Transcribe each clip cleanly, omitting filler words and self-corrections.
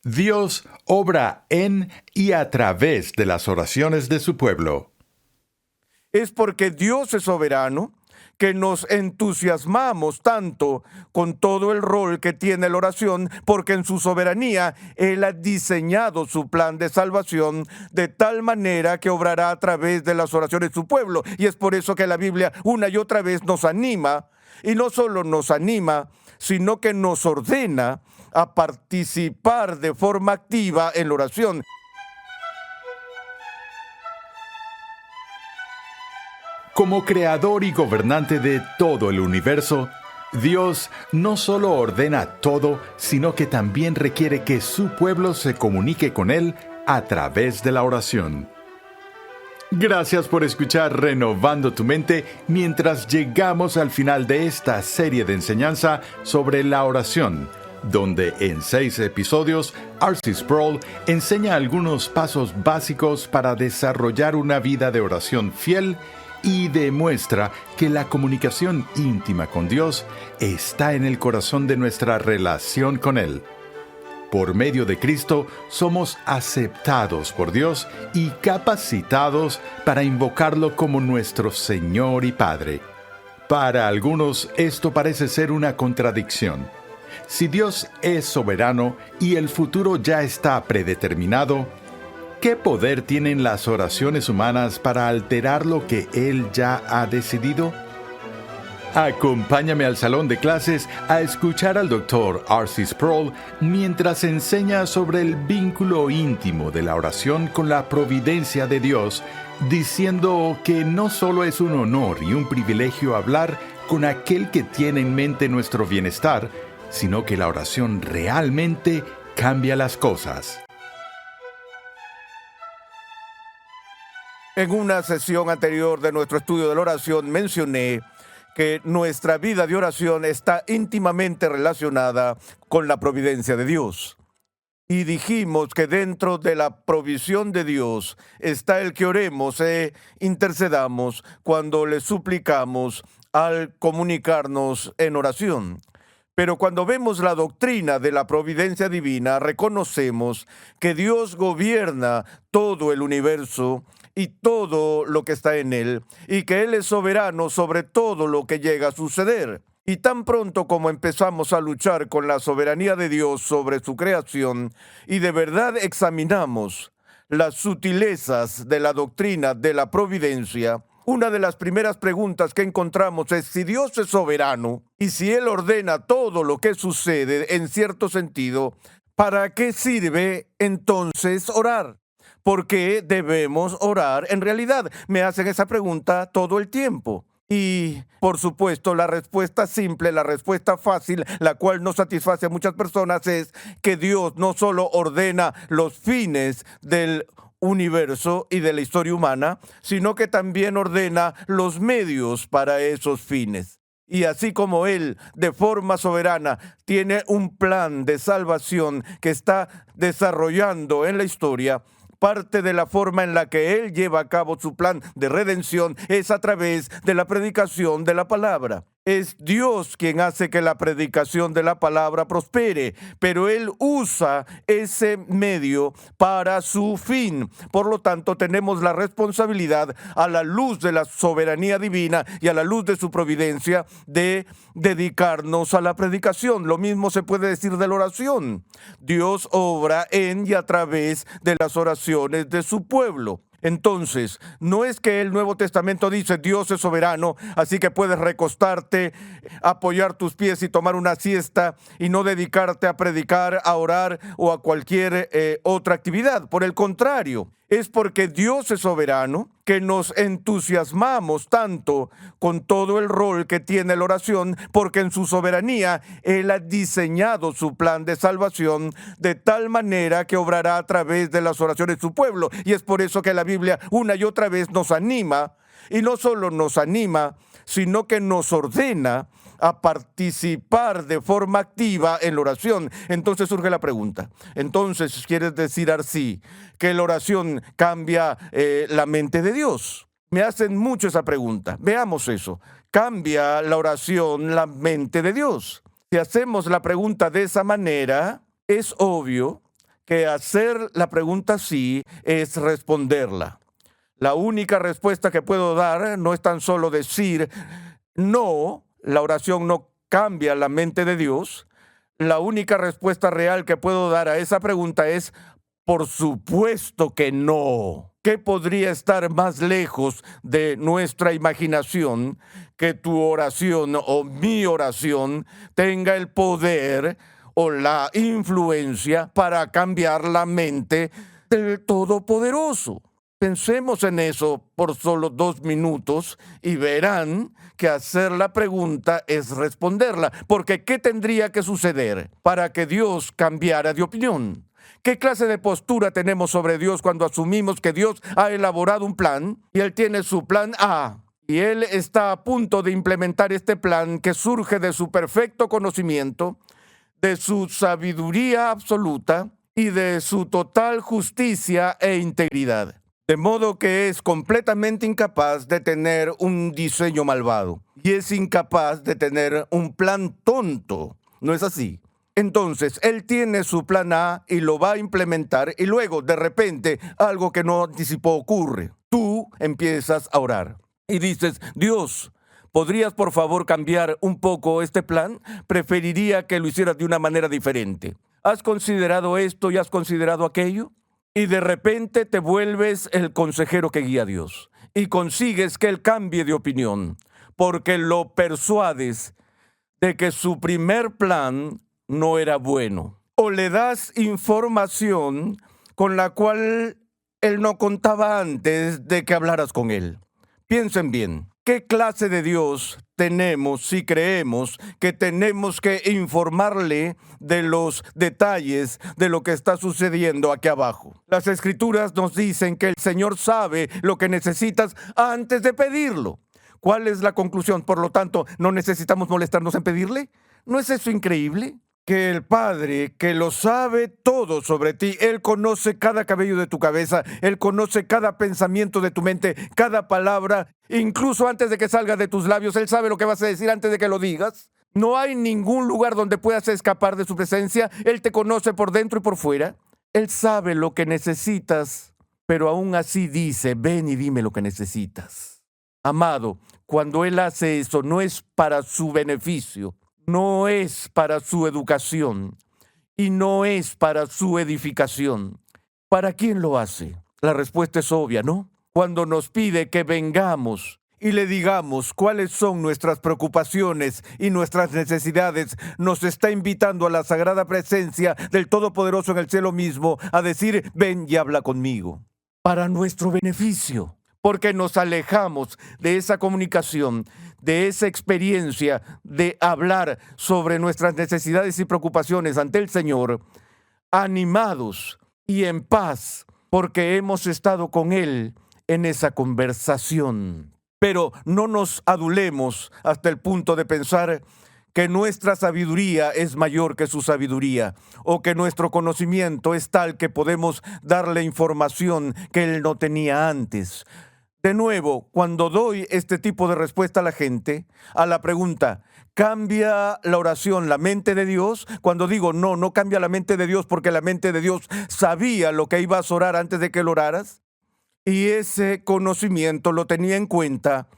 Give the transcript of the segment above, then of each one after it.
Dios obra en y a través de las oraciones de su pueblo. Es porque Dios es soberano que nos entusiasmamos tanto con todo el rol que tiene la oración, porque en su soberanía Él ha diseñado su plan de salvación de tal manera que obrará a través de las oraciones de su pueblo. Y es por eso que la Biblia una y otra vez nos anima, y no solo nos anima, sino que nos ordena a participar de forma activa en la oración. Como creador y gobernante de todo el universo, Dios no solo ordena todo, sino que también requiere que su pueblo se comunique con Él a través de la oración. Gracias por escuchar Renovando tu Mente mientras llegamos al final de esta serie de enseñanza sobre la oración, donde en 6 episodios, R.C. Sproul enseña algunos pasos básicos para desarrollar una vida de oración fiel y demuestra que la comunicación íntima con Dios está en el corazón de nuestra relación con Él. Por medio de Cristo somos aceptados por Dios y capacitados para invocarlo como nuestro Señor y Padre. Para algunos esto parece ser una contradicción. Si Dios es soberano y el futuro ya está predeterminado, ¿qué poder tienen las oraciones humanas para alterar lo que Él ya ha decidido? Acompáñame al salón de clases a escuchar al Dr. R.C. Sproul mientras enseña sobre el vínculo íntimo de la oración con la providencia de Dios, diciendo que no solo es un honor y un privilegio hablar con aquel que tiene en mente nuestro bienestar, sino que la oración realmente cambia las cosas. En una sesión anterior de nuestro estudio de la oración mencioné que nuestra vida de oración está íntimamente relacionada con la providencia de Dios. Y dijimos que dentro de la provisión de Dios está el que oremos e intercedamos cuando le suplicamos al comunicarnos en oración. Pero cuando vemos la doctrina de la providencia divina, reconocemos que Dios gobierna todo el universo y todo lo que está en él, y que Él es soberano sobre todo lo que llega a suceder. Y tan pronto como empezamos a luchar con la soberanía de Dios sobre su creación, y de verdad examinamos las sutilezas de la doctrina de la providencia, una de las primeras preguntas que encontramos es si Dios es soberano, y si Él ordena todo lo que sucede en cierto sentido, ¿para qué sirve entonces orar? ¿Por qué debemos orar? En realidad, me hacen esa pregunta todo el tiempo. Y, por supuesto, la respuesta simple, la respuesta fácil, la cual no satisface a muchas personas, es que Dios no solo ordena los fines del universo y de la historia humana, sino que también ordena los medios para esos fines. Y así como Él, de forma soberana, tiene un plan de salvación que está desarrollando en la historia, parte de la forma en la que Él lleva a cabo su plan de redención es a través de la predicación de la palabra. Es Dios quien hace que la predicación de la palabra prospere, pero Él usa ese medio para su fin. Por lo tanto, tenemos la responsabilidad, a la luz de la soberanía divina y a la luz de su providencia, de dedicarnos a la predicación. Lo mismo se puede decir de la oración. Dios obra en y a través de las oraciones de su pueblo. Entonces, no es que el Nuevo Testamento dice Dios es soberano, así que puedes recostarte, apoyar tus pies y tomar una siesta y no dedicarte a predicar, a orar o a cualquier otra actividad. Por el contrario, es porque Dios es soberano que nos entusiasmamos tanto con todo el rol que tiene la oración, porque en su soberanía Él ha diseñado su plan de salvación de tal manera que obrará a través de las oraciones de su pueblo. Y es por eso que la Biblia una y otra vez nos anima, y no solo nos anima, sino que nos ordena a participar de forma activa en la oración. Entonces surge la pregunta, entonces, ¿quieres decir así que la oración cambia la mente de Dios? Me hacen mucho esa pregunta. Veamos eso. ¿Cambia la oración la mente de Dios? Si hacemos la pregunta de esa manera, es obvio que hacer la pregunta sí es responderla. La única respuesta que puedo dar no es tan solo decir no, la oración no cambia la mente de Dios. La única respuesta real que puedo dar a esa pregunta es por supuesto que no. ¿Qué podría estar más lejos de nuestra imaginación que tu oración o mi oración tenga el poder o la influencia para cambiar la mente del Todopoderoso? Pensemos en eso por solo 2 minutos y verán que hacer la pregunta es responderla. Porque ¿qué tendría que suceder para que Dios cambiara de opinión? ¿Qué clase de postura tenemos sobre Dios cuando asumimos que Dios ha elaborado un plan y Él tiene su plan A? Y Él está a punto de implementar este plan que surge de su perfecto conocimiento, de su sabiduría absoluta y de su total justicia e integridad. De modo que es completamente incapaz de tener un diseño malvado y es incapaz de tener un plan tonto. ¿No es así? Entonces, Él tiene su plan A y lo va a implementar y luego, de repente, algo que no anticipó ocurre. Tú empiezas a orar y dices, Dios, ¿podrías por favor cambiar un poco este plan? Preferiría que lo hicieras de una manera diferente. ¿Has considerado esto y has considerado aquello? Y de repente te vuelves el consejero que guía a Dios y consigues que Él cambie de opinión porque lo persuades de que su primer plan no era bueno. O le das información con la cual Él no contaba antes de que hablaras con Él. Piensen bien, ¿qué clase de Dios tenemos si creemos que tenemos que informarle de los detalles de lo que está sucediendo aquí abajo? Las Escrituras nos dicen que el Señor sabe lo que necesitas antes de pedirlo. ¿Cuál es la conclusión? Por lo tanto, ¿no necesitamos molestarnos en pedirle? ¿No es eso increíble? Que el Padre, que lo sabe todo sobre ti, Él conoce cada cabello de tu cabeza, Él conoce cada pensamiento de tu mente, cada palabra, incluso antes de que salga de tus labios, Él sabe lo que vas a decir antes de que lo digas. No hay ningún lugar donde puedas escapar de su presencia. Él te conoce por dentro y por fuera. Él sabe lo que necesitas, pero aún así dice, ven y dime lo que necesitas. Amado, cuando Él hace eso, no es para su beneficio, no es para su educación y no es para su edificación. ¿Para quién lo hace? La respuesta es obvia, ¿no? Cuando nos pide que vengamos y le digamos cuáles son nuestras preocupaciones y nuestras necesidades, nos está invitando a la sagrada presencia del Todopoderoso en el cielo mismo a decir, ven y habla conmigo, para nuestro beneficio. Porque nos alejamos de esa comunicación, de esa experiencia de hablar sobre nuestras necesidades y preocupaciones ante el Señor, animados y en paz, porque hemos estado con Él en esa conversación. Pero no nos adulemos hasta el punto de pensar que nuestra sabiduría es mayor que su sabiduría, o que nuestro conocimiento es tal que podemos darle información que Él no tenía antes. De nuevo, cuando doy este tipo de respuesta a la gente, a la pregunta, ¿cambia la oración la mente de Dios? Cuando digo, no cambia la mente de Dios porque la mente de Dios sabía lo que ibas a orar antes de que lo oraras. Y ese conocimiento lo tenía en cuenta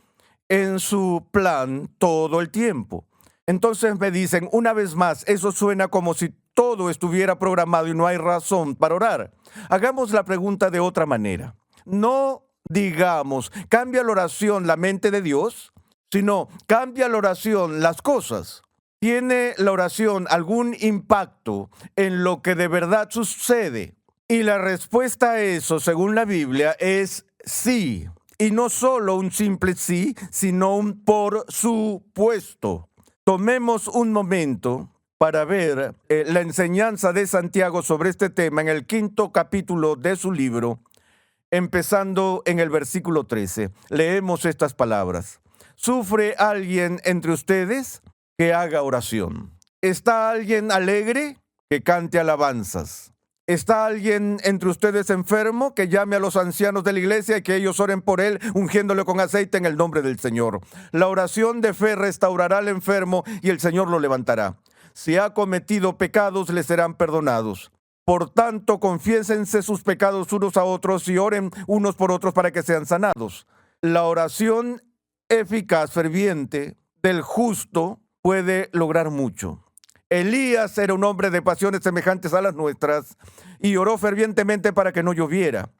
en su plan todo el tiempo. Entonces me dicen, una vez más, eso suena como si todo estuviera programado y no hay razón para orar. Hagamos la pregunta de otra manera. No digamos, cambia la oración la mente de Dios, sino cambia la oración las cosas. ¿Tiene la oración algún impacto en lo que de verdad sucede? Y la respuesta a eso, según la Biblia, es sí. Y no solo un simple sí, sino un por supuesto. Tomemos un momento para ver la enseñanza de Santiago sobre este tema en el 5º capítulo de su libro, empezando en el versículo 13. Leemos estas palabras. ¿Sufre alguien entre ustedes? Que haga oración. ¿Está alguien alegre? Que cante alabanzas. ¿Está alguien entre ustedes enfermo? Que llame a los ancianos de la iglesia y que ellos oren por él, ungiéndole con aceite en el nombre del Señor. La oración de fe restaurará al enfermo y el Señor lo levantará. Si ha cometido pecados, le serán perdonados. Por tanto, confiésense sus pecados unos a otros y oren unos por otros para que sean sanados. La oración eficaz, ferviente del justo puede lograr mucho. Elías era un hombre de pasiones semejantes a las nuestras y oró fervientemente para que no lloviera.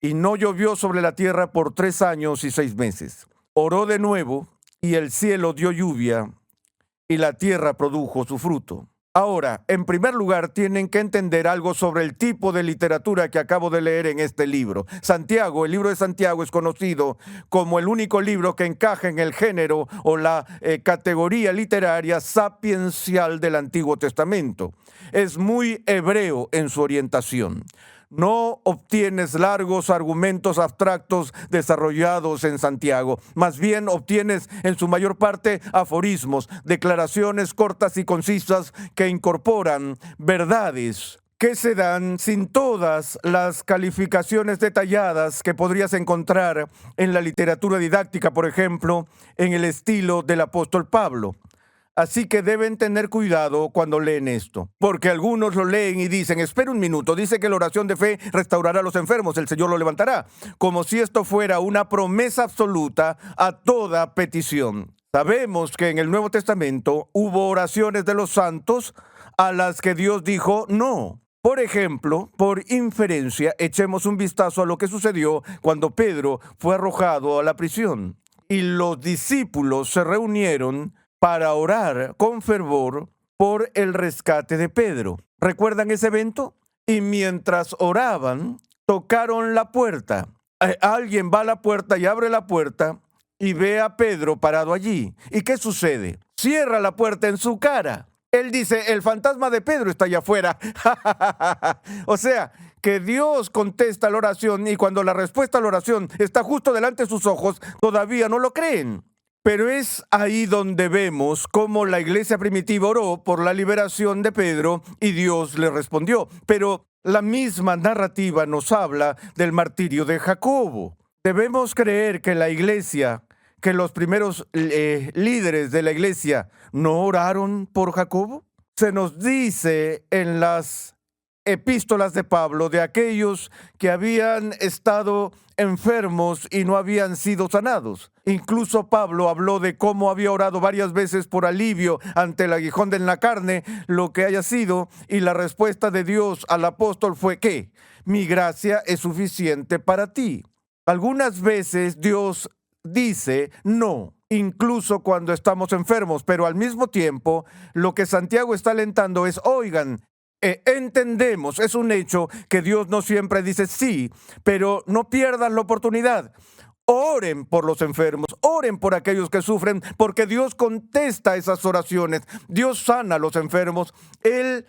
Y no llovió sobre la tierra por 3 años y 6 meses. Oró de nuevo y el cielo dio lluvia y la tierra produjo su fruto. Ahora, en primer lugar, tienen que entender algo sobre el tipo de literatura que acabo de leer en este libro. Santiago, el libro de Santiago es conocido como el único libro que encaja en el género o la categoría literaria sapiencial del Antiguo Testamento. Es muy hebreo en su orientación. No obtienes largos argumentos abstractos desarrollados en Santiago. Más bien obtienes en su mayor parte aforismos, declaraciones cortas y concisas que incorporan verdades que se dan sin todas las calificaciones detalladas que podrías encontrar en la literatura didáctica, por ejemplo, en el estilo del apóstol Pablo. Así que deben tener cuidado cuando leen esto, porque algunos lo leen y dicen, espera un minuto, dice que la oración de fe restaurará a los enfermos, el Señor lo levantará, como si esto fuera una promesa absoluta a toda petición. Sabemos que en el Nuevo Testamento hubo oraciones de los santos a las que Dios dijo no. Por ejemplo, por inferencia, echemos un vistazo a lo que sucedió cuando Pedro fue arrojado a la prisión y los discípulos se reunieron para orar con fervor por el rescate de Pedro. ¿Recuerdan ese evento? Y mientras oraban, tocaron la puerta. Alguien va a la puerta y abre la puerta y ve a Pedro parado allí. ¿Y qué sucede? Cierra la puerta en su cara. Él dice, el fantasma de Pedro está allá afuera. O sea, que Dios contesta la oración y cuando la respuesta a la oración está justo delante de sus ojos, todavía no lo creen. Pero es ahí donde vemos cómo la iglesia primitiva oró por la liberación de Pedro y Dios le respondió. Pero la misma narrativa nos habla del martirio de Jacobo. Debemos creer que la iglesia, que los primeros líderes de la iglesia no oraron por Jacobo. Se nos dice en las epístolas de Pablo de aquellos que habían estado enfermos y no habían sido sanados. Incluso Pablo habló de cómo había orado varias veces por alivio ante el aguijón en la carne, lo que haya sido, y la respuesta de Dios al apóstol fue que mi gracia es suficiente para ti. Algunas veces Dios dice no, incluso cuando estamos enfermos, pero al mismo tiempo lo que Santiago está alentando es, oigan, entendemos, es un hecho que Dios no siempre dice sí, pero no pierdan la oportunidad. Oren por los enfermos, oren por aquellos que sufren, porque Dios contesta esas oraciones. Dios sana a los enfermos, Él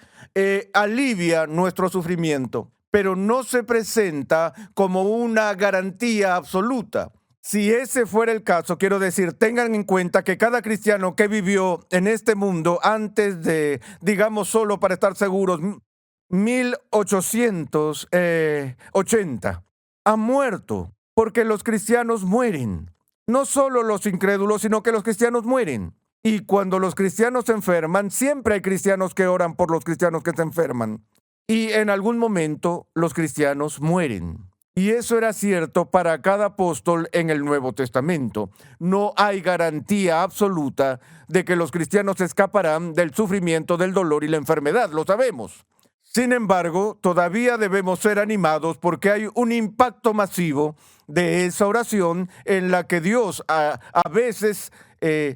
alivia nuestro sufrimiento, pero no se presenta como una garantía absoluta. Si ese fuera el caso, quiero decir, tengan en cuenta que cada cristiano que vivió en este mundo antes de, digamos solo para estar seguros, 1880, ha muerto, porque los cristianos mueren. No solo los incrédulos, sino que los cristianos mueren. Y cuando los cristianos se enferman, siempre hay cristianos que oran por los cristianos que se enferman. Y en algún momento los cristianos mueren. Y eso era cierto para cada apóstol en el Nuevo Testamento. No hay garantía absoluta de que los cristianos escaparán del sufrimiento, del dolor y la enfermedad, lo sabemos. Sin embargo, todavía debemos ser animados porque hay un impacto masivo de esa oración en la que Dios a veces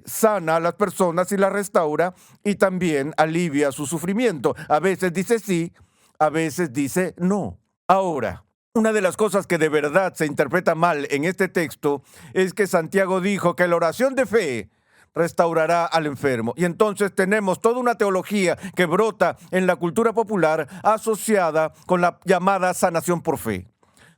sana a las personas y las restaura y también alivia su sufrimiento. A veces dice sí, a veces dice no. Ahora, una de las cosas que de verdad se interpreta mal en este texto es que Santiago dijo que la oración de fe restaurará al enfermo. Y entonces tenemos toda una teología que brota en la cultura popular asociada con la llamada sanación por fe.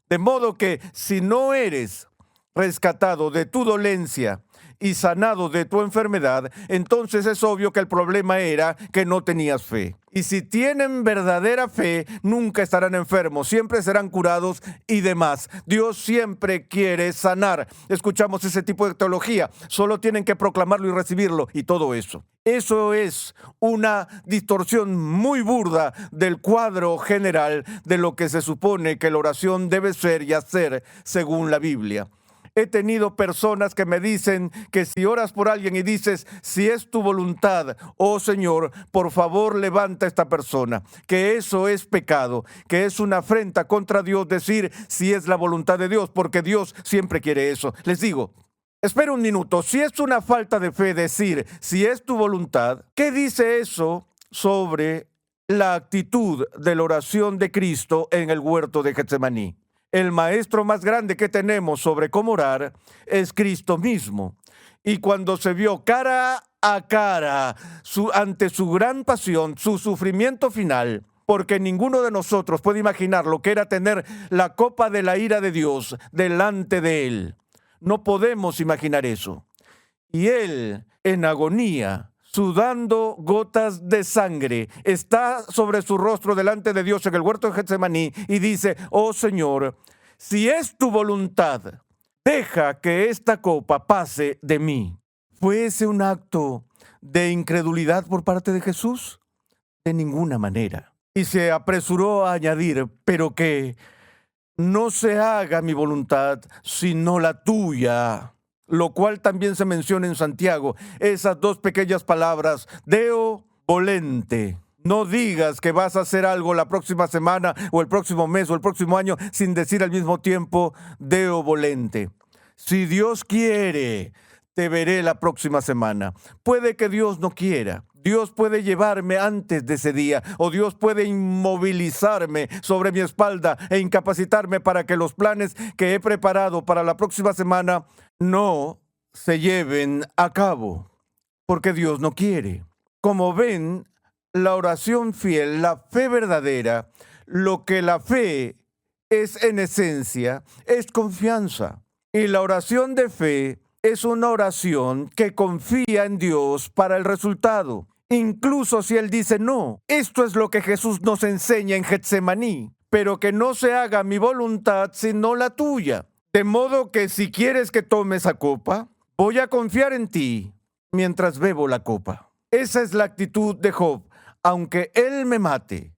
De modo que si no eres rescatado de tu dolencia y sanado de tu enfermedad, entonces es obvio que el problema era que no tenías fe. Y si tienen verdadera fe, nunca estarán enfermos, siempre serán curados y demás. Dios siempre quiere sanar. Escuchamos ese tipo de teología. Solo tienen que proclamarlo y recibirlo y todo eso. Eso es una distorsión muy burda del cuadro general de lo que se supone que la oración debe ser y hacer según la Biblia. He tenido personas que me dicen que si oras por alguien y dices, si es tu voluntad, oh Señor, por favor levanta a esta persona, que eso es pecado, que es una afrenta contra Dios decir si es la voluntad de Dios, porque Dios siempre quiere eso. Les digo, espera un minuto, si es una falta de fe decir si es tu voluntad, ¿qué dice eso sobre la actitud de la oración de Cristo en el huerto de Getsemaní? El maestro más grande que tenemos sobre cómo orar es Cristo mismo. Y cuando se vio cara a cara ante su gran pasión, su sufrimiento final, porque ninguno de nosotros puede imaginar lo que era tener la copa de la ira de Dios delante de él. No podemos imaginar eso. Y él, en agonía, sudando gotas de sangre, está sobre su rostro delante de Dios en el huerto de Getsemaní y dice, oh Señor, si es tu voluntad, deja que esta copa pase de mí. ¿Fue ese un acto de incredulidad por parte de Jesús? De ninguna manera. Y se apresuró a añadir, pero que no se haga mi voluntad, sino la tuya. Lo cual también se menciona en Santiago, esas dos pequeñas palabras, Deo volente. No digas que vas a hacer algo la próxima semana o el próximo mes o el próximo año sin decir al mismo tiempo, Deo volente. Si Dios quiere, te veré la próxima semana. Puede que Dios no quiera. Dios puede llevarme antes de ese día, o Dios puede inmovilizarme sobre mi espalda e incapacitarme para que los planes que he preparado para la próxima semana no se lleven a cabo, porque Dios no quiere. Como ven, la oración fiel, la fe verdadera, lo que la fe es en esencia, es confianza. Y la oración de fe es una oración que confía en Dios para el resultado. Incluso si Él dice no. Esto es lo que Jesús nos enseña en Getsemaní. Pero que no se haga mi voluntad sino la tuya. De modo que si quieres que tome esa copa, voy a confiar en ti mientras bebo la copa. Esa es la actitud de Job. Aunque Él me mate,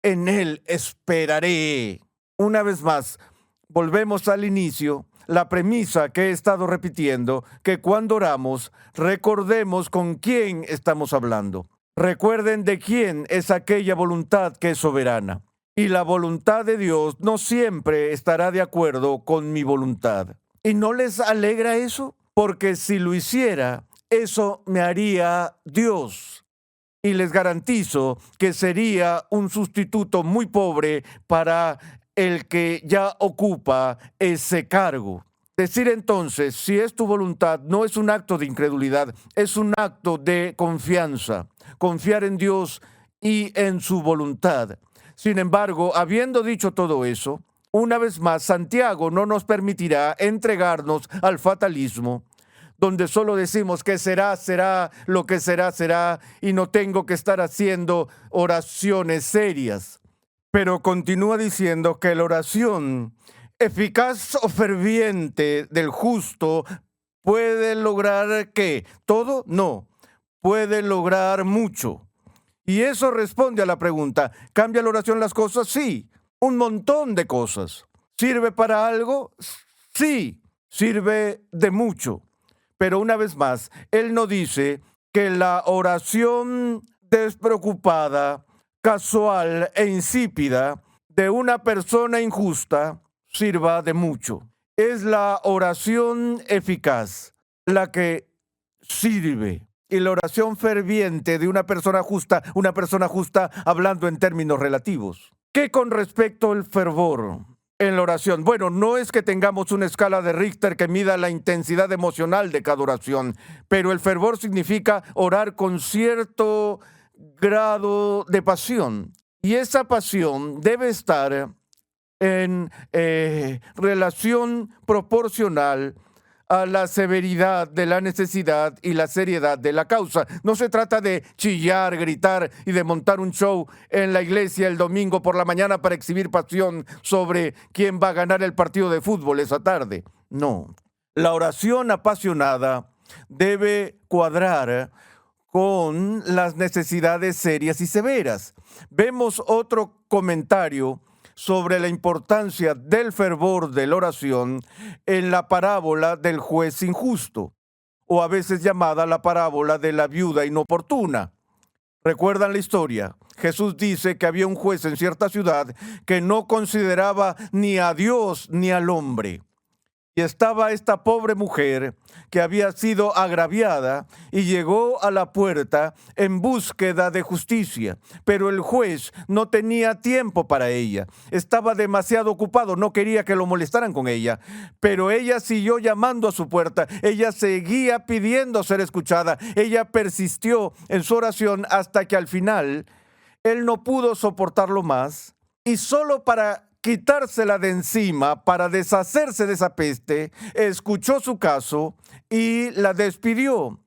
en Él esperaré. Una vez más, volvemos al inicio. La premisa que he estado repitiendo, que cuando oramos, recordemos con quién estamos hablando. Recuerden de quién es aquella voluntad que es soberana. Y la voluntad de Dios no siempre estará de acuerdo con mi voluntad. ¿Y no les alegra eso? Porque si lo hiciera, eso me haría Dios. Y les garantizo que sería un sustituto muy pobre para el que ya ocupa ese cargo. Decir entonces, si es tu voluntad, no es un acto de incredulidad, es un acto de confianza. Confiar en Dios y en su voluntad. Sin embargo, habiendo dicho todo eso, una vez más, Santiago no nos permitirá entregarnos al fatalismo, donde solo decimos que será, será, lo que será, será, y no tengo que estar haciendo oraciones serias. Pero continúa diciendo que la oración eficaz o ferviente del justo puede lograr ¿qué? ¿Todo? No, puede lograr mucho. Y eso responde a la pregunta, ¿cambia la oración las cosas? Sí, un montón de cosas. ¿Sirve para algo? Sí, sirve de mucho. Pero una vez más, él no dice que la oración despreocupada, casual e insípida de una persona injusta sirva de mucho. Es la oración eficaz la que sirve. Y la oración ferviente de una persona justa hablando en términos relativos. ¿Qué con respecto al fervor en la oración? Bueno, no es que tengamos una escala de Richter que mida la intensidad emocional de cada oración, pero el fervor significa orar con cierto grado de pasión. Y esa pasión debe estar en relación proporcional a la severidad de la necesidad y la seriedad de la causa. No se trata de chillar, gritar y de montar un show en la iglesia el domingo por la mañana para exhibir pasión sobre quién va a ganar el partido de fútbol esa tarde. No. La oración apasionada debe cuadrar con las necesidades serias y severas. Vemos otro comentario sobre la importancia del fervor de la oración en la parábola del juez injusto, o a veces llamada la parábola de la viuda inoportuna. ¿Recuerdan la historia? Jesús dice que había un juez en cierta ciudad que no consideraba ni a Dios ni al hombre. Y estaba esta pobre mujer que había sido agraviada y llegó a la puerta en búsqueda de justicia. Pero el juez no tenía tiempo para ella. Estaba demasiado ocupado, no quería que lo molestaran con ella. Pero ella siguió llamando a su puerta. Ella seguía pidiendo ser escuchada. Ella persistió en su oración hasta que al final él no pudo soportarlo más. Y solo para quitársela de encima, para deshacerse de esa peste, escuchó su caso y la despidió.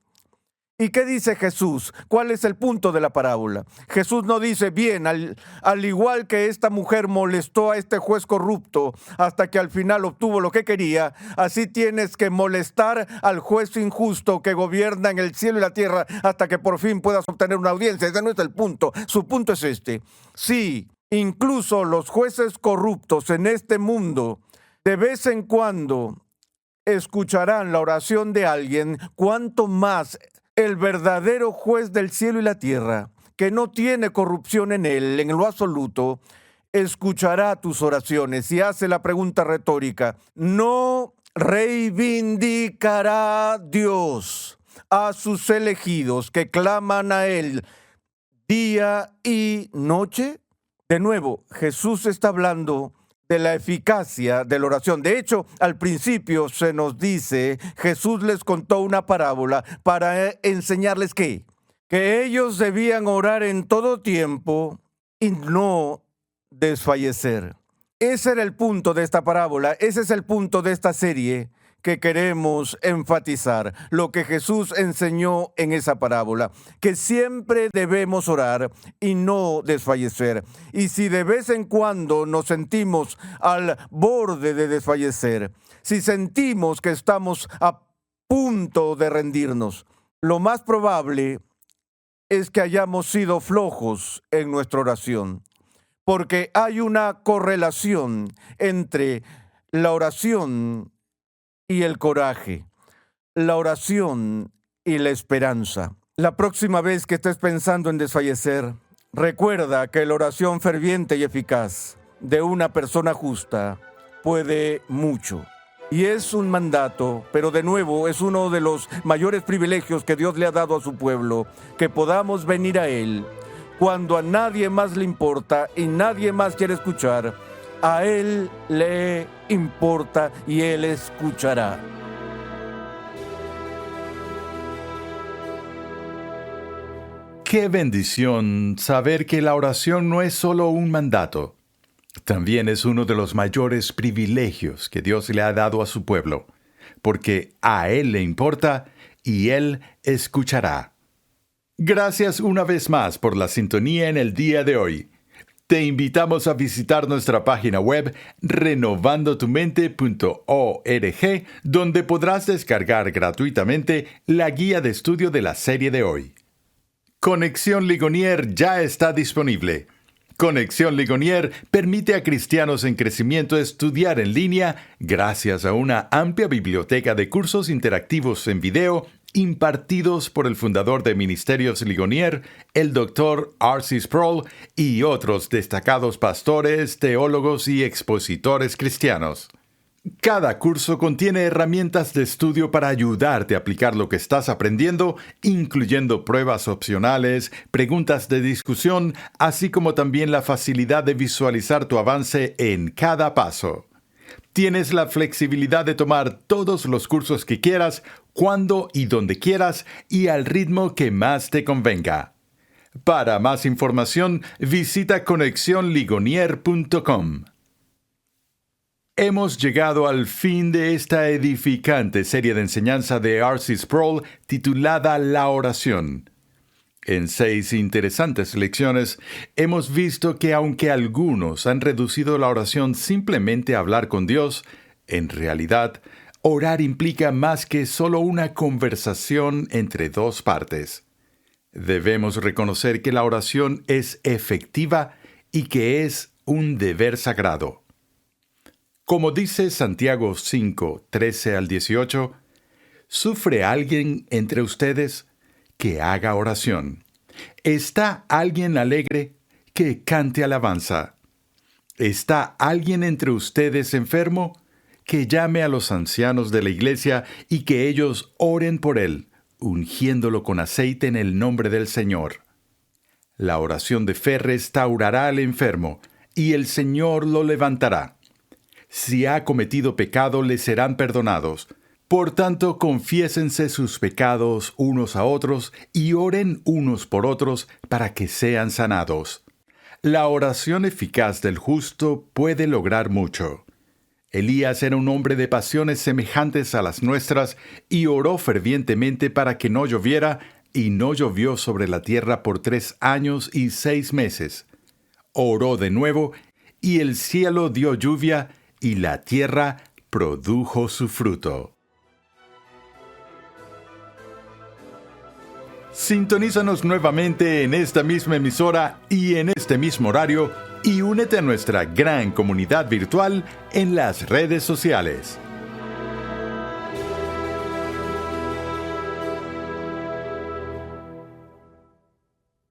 ¿Y qué dice Jesús? ¿Cuál es el punto de la parábola? Jesús no dice, bien, al igual que esta mujer molestó a este juez corrupto hasta que al final obtuvo lo que quería, así tienes que molestar al juez injusto que gobierna en el cielo y la tierra hasta que por fin puedas obtener una audiencia. Ese no es el punto. Su punto es este. Sí, incluso los jueces corruptos en este mundo de vez en cuando escucharán la oración de alguien, cuanto más el verdadero juez del cielo y la tierra, que no tiene corrupción en él, en lo absoluto, escuchará tus oraciones. Y hace la pregunta retórica, ¿no reivindicará Dios a sus elegidos que claman a él día y noche? De nuevo, Jesús está hablando de la eficacia de la oración. De hecho, al principio se nos dice, Jesús les contó una parábola para enseñarles que ellos debían orar en todo tiempo y no desfallecer. Ese era el punto de esta parábola, ese es el punto de esta serie que queremos enfatizar, lo que Jesús enseñó en esa parábola, que siempre debemos orar y no desfallecer. Y si de vez en cuando nos sentimos al borde de desfallecer, si sentimos que estamos a punto de rendirnos, lo más probable es que hayamos sido flojos en nuestra oración, porque hay una correlación entre la oración y el coraje, la oración y la esperanza. La próxima vez que estés pensando en desfallecer, recuerda que la oración ferviente y eficaz de una persona justa puede mucho. Y es un mandato, pero de nuevo es uno de los mayores privilegios que Dios le ha dado a su pueblo, que podamos venir a Él cuando a nadie más le importa y nadie más quiere escuchar. A Él le importa y Él escuchará. Qué bendición saber que la oración no es solo un mandato. También es uno de los mayores privilegios que Dios le ha dado a su pueblo, porque a Él le importa y Él escuchará. Gracias una vez más por la sintonía en el día de hoy. Te invitamos a visitar nuestra página web renovandotumente.org, donde podrás descargar gratuitamente la guía de estudio de la serie de hoy. Conexión Ligonier ya está disponible. Conexión Ligonier permite a cristianos en crecimiento estudiar en línea gracias a una amplia biblioteca de cursos interactivos en video impartidos por el fundador de Ministerios Ligonier, el Dr. R.C. Sproul, y otros destacados pastores, teólogos y expositores cristianos. Cada curso contiene herramientas de estudio para ayudarte a aplicar lo que estás aprendiendo, incluyendo pruebas opcionales, preguntas de discusión, así como también la facilidad de visualizar tu avance en cada paso. Tienes la flexibilidad de tomar todos los cursos que quieras, cuando y donde quieras y al ritmo que más te convenga. Para más información, visita conexionligonier.com. Hemos llegado al fin de esta edificante serie de enseñanza de R.C. Sproul titulada La oración. En 6 interesantes lecciones hemos visto que aunque algunos han reducido la oración simplemente a hablar con Dios, en realidad, orar implica más que solo una conversación entre dos partes. Debemos reconocer que la oración es efectiva y que es un deber sagrado. Como dice Santiago 5, 13 al 18, ¿sufre alguien entre ustedes? Que haga oración. ¿Está alguien alegre? Que cante alabanza. ¿Está alguien entre ustedes enfermo? Que llame a los ancianos de la iglesia y que ellos oren por él, ungiéndolo con aceite en el nombre del Señor. La oración de fe restaurará al enfermo, y el Señor lo levantará. Si ha cometido pecado, le serán perdonados. Por tanto, confiésense sus pecados unos a otros y oren unos por otros para que sean sanados. La oración eficaz del justo puede lograr mucho. Elías era un hombre de pasiones semejantes a las nuestras y oró fervientemente para que no lloviera, y no llovió sobre la tierra por 3 años y 6 meses. Oró de nuevo, y el cielo dio lluvia, y la tierra produjo su fruto. Sintonízanos nuevamente en esta misma emisora y en este mismo horario y únete a nuestra gran comunidad virtual en las redes sociales.